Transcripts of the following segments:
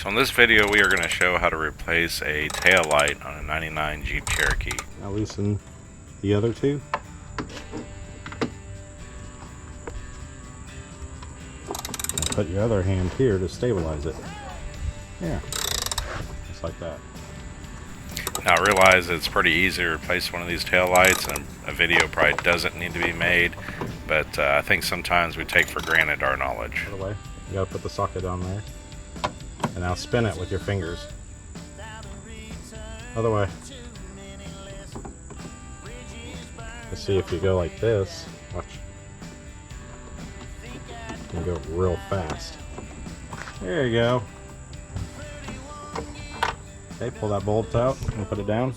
So in this video we are going to show how to replace a tail light on a 99 Jeep Cherokee. Now loosen the other two. And put your other hand here to stabilize it. Yeah, just like that. Now I realize it's pretty easy to replace one of these tail lights, and a video probably doesn't need to be made, but I think sometimes we take for granted our knowledge. By the way, you gotta put the socket on there. And now spin it with your fingers. Other way. Let's see if you go like this. Watch. You can go real fast. There you go. Okay, pull that bolt out and put it down.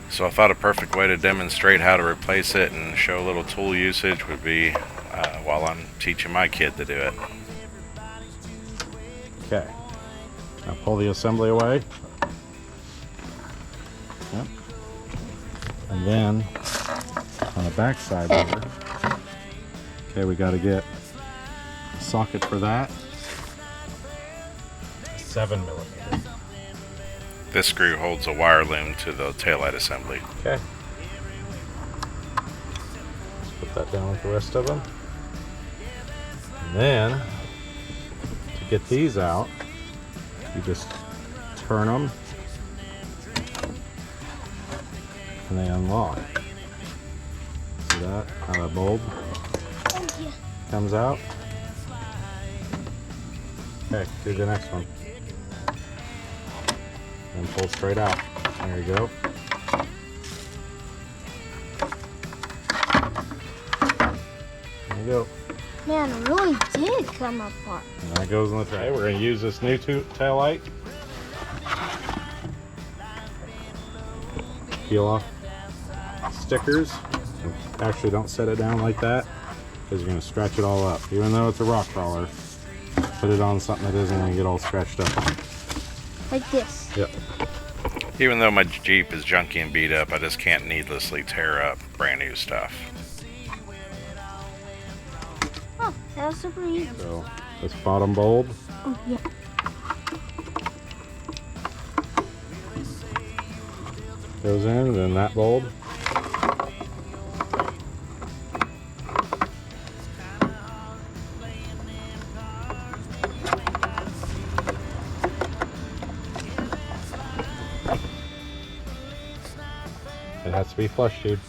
So I thought a perfect way to demonstrate how to replace it and show a little tool usage would be while I'm teaching my kid to do it. Okay. Now pull the assembly away. Yep. And then on the back side here, okay, we got to get a socket for that. 7mm. This screw holds a wire loom to the taillight assembly. Okay. Put that down with the rest of them. And then, to get these out, you just turn them and they unlock. See that? How that bulb comes out. Okay, do the next one. And pull straight out. There you go. There you go. Man, it really did come apart. And that goes in the tray. We're going to use this new tail light. Peel off stickers. Actually, don't set it down like that because you're going to scratch it all up. Even though it's a rock crawler, put it on something that isn't going to get all scratched up. Like this. Yep. Even though my Jeep is junky and beat up, I just can't needlessly tear up brand new stuff. Oh, that was super easy. So this bottom bulb, Oh, yeah. goes in, and then that bulb. It has to be flush, dude.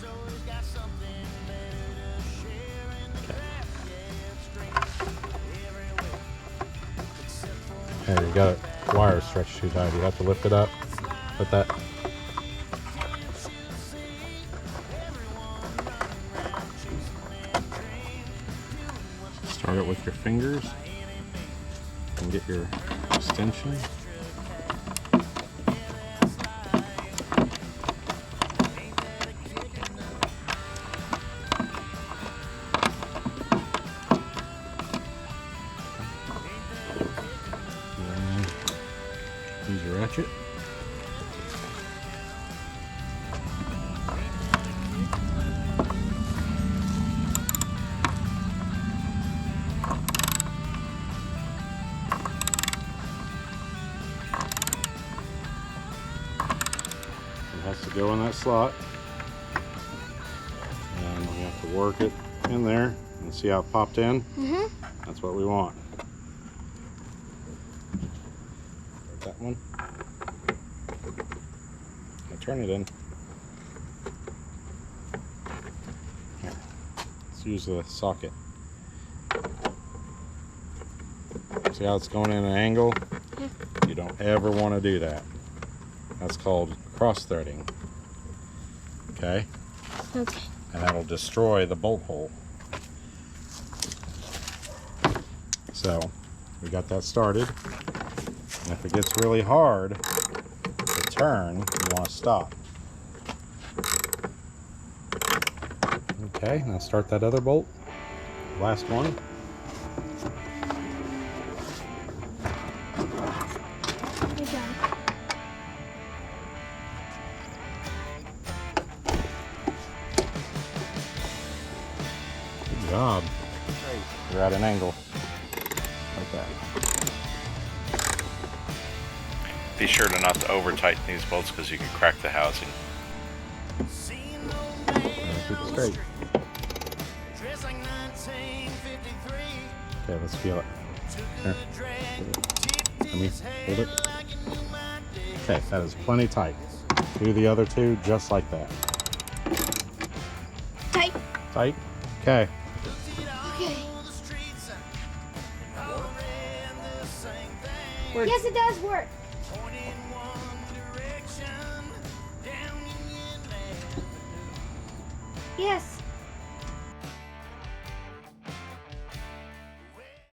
Okay. There, you got it. Wire stretched too tight. You have to lift it up. Put that. Start it with your fingers and get your extension. Use your ratchet. It has to go in that slot. And we have to work it in there and see how it popped in. Mm-hmm. That's what we want. That one. Now turn it in. Here. Let's use the socket. See how it's going in an angle? You don't ever want to do that. That's called cross-threading. Okay? Okay. And that'll destroy the bolt hole. So, we got that started. And if it gets really hard to turn, you want to stop. Okay, now start that other bolt. Last one. You're done. Good job. You're at an angle. Like that. Be sure to not to over tighten these bolts because you can crack the housing. Keep it straight. Okay, let's feel it. Here. Let me hold it. Okay, that is plenty tight. Do the other two just like that. Tight. Tight? Okay. Okay. Yes, it does work. Yes.